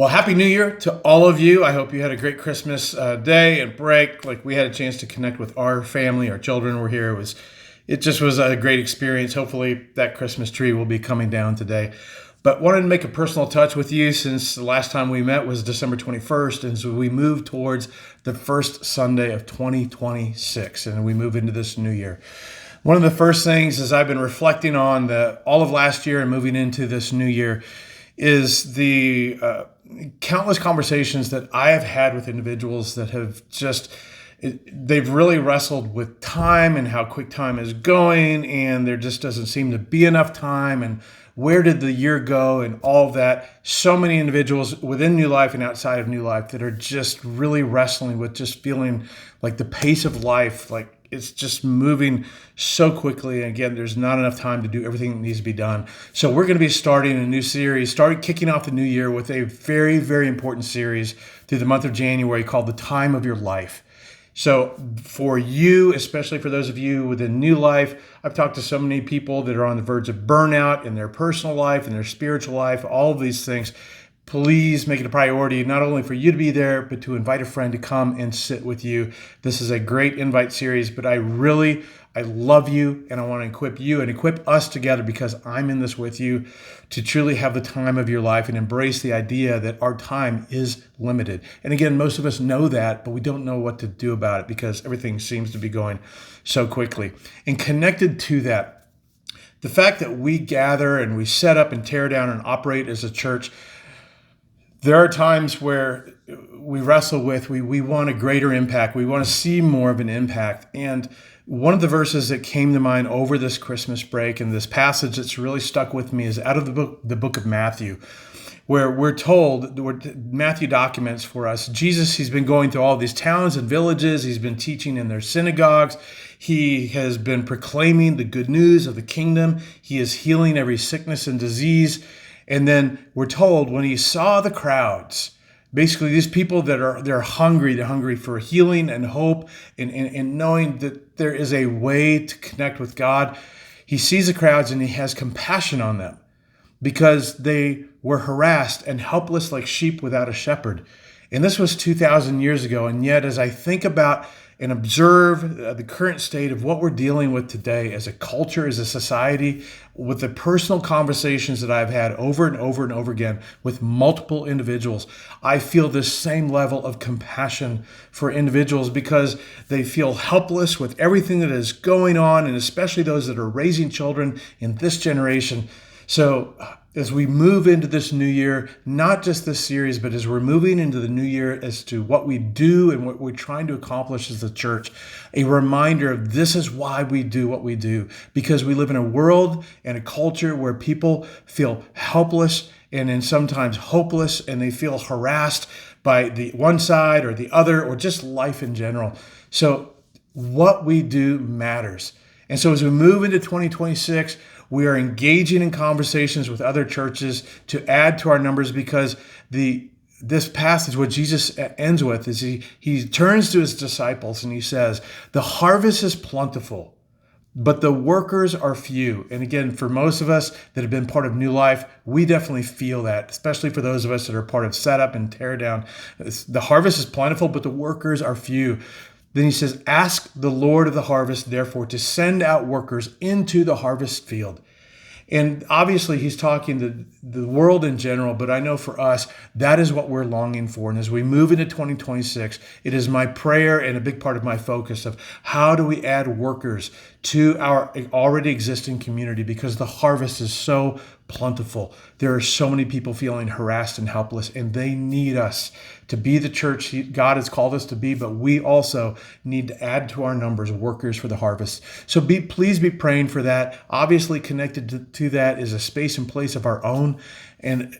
Well, Happy New Year to all of you. I hope you had a great Christmas day and break. Like we had a chance to connect with our family, our children were here. It just was a great experience. Hopefully that Christmas tree will be coming down today. But wanted to make a personal touch with you since the last time we met was December 21st. And so we move towards the first Sunday of 2026 and we move into this new year. One of the first things as I've been reflecting on all of last year and moving into this new year is the countless conversations that I have had with individuals that have they've really wrestled with time and how quick time is going, and there just doesn't seem to be enough time, and where did the year go, and all of that. So many individuals within New Life and outside of New Life that are just really wrestling with just feeling like the pace of life, like it's just moving so quickly. And again, there's not enough time to do everything that needs to be done. So we're going to be starting a new series, kicking off the new year with a very, very important series through the month of January called The Time of Your Life. So for you, especially for those of you within New Life, I've talked to so many people that are on the verge of burnout in their personal life, in their spiritual life, all of these things. Please make it a priority, not only for you to be there, but to invite a friend to come and sit with you. This is a great invite series, but I love you, and I want to equip you and equip us together because I'm in this with you to truly have the time of your life and embrace the idea that our time is limited. And again, most of us know that, but we don't know what to do about it because everything seems to be going so quickly. And connected to that, the fact that we gather and we set up and tear down and operate as a church, there are times where we wrestle with, we want a greater impact. We want to see more of an impact. And one of the verses that came to mind over this Christmas break and this passage that's really stuck with me is out of the book of Matthew, where we're told, Matthew documents for us, Jesus, he's been going through all these towns and villages. He's been teaching in their synagogues. He has been proclaiming the good news of the kingdom. He is healing every sickness and disease. And then we're told when he saw the crowds, basically these people that they're hungry for healing and hope and knowing that there is a way to connect with God, he sees the crowds and he has compassion on them because they were harassed and helpless like sheep without a shepherd. And this was 2,000 years ago. And yet, as I think about and observe the current state of what we're dealing with today as a culture, as a society, with the personal conversations that I've had over and over and over again with multiple individuals, I feel this same level of compassion for individuals because they feel helpless with everything that is going on, and especially those that are raising children in this generation. So as we move into this new year, not just this series, but as we're moving into the new year as to what we do and what we're trying to accomplish as a church, a reminder of this is why we do what we do, because we live in a world and a culture where people feel helpless and then sometimes hopeless, and they feel harassed by the one side or the other, or just life in general. So what we do matters. And so as we move into 2026, we are engaging in conversations with other churches to add to our numbers because this passage, what Jesus ends with, is he turns to his disciples and he says, the harvest is plentiful, but the workers are few. And again, for most of us that have been part of New Life, we definitely feel that, especially for those of us that are part of Setup and Tear Down. The harvest is plentiful, but the workers are few. Then he says, ask the Lord of the harvest, therefore, to send out workers into the harvest field. And obviously, he's talking to the world in general, but I know for us, that is what we're longing for. And as we move into 2026, it is my prayer and a big part of my focus of how do we add workers to our already existing community, because the harvest is so plentiful. There are so many people feeling harassed and helpless, and they need us to be the church God has called us to be, but we also need to add to our numbers workers for the harvest. So please be praying for that. Obviously connected to that is a space and place of our own, and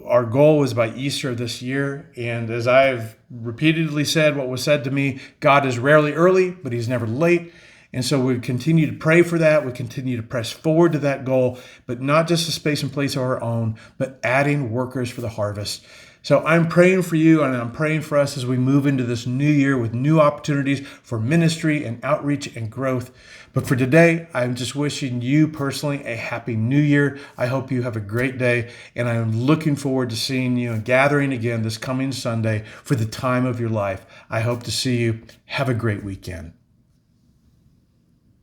our goal was by Easter of this year. And as I've repeatedly said, what was said to me, God is rarely early, but he's never late. And so we continue to pray for that. We continue to press forward to that goal, but not just a space and place of our own, but adding workers for the harvest. So I'm praying for you and I'm praying for us as we move into this new year with new opportunities for ministry and outreach and growth. But for today, I'm just wishing you personally a happy new year. I hope you have a great day, and I'm looking forward to seeing you and gathering again this coming Sunday for the time of your life. I hope to see you. Have a great weekend.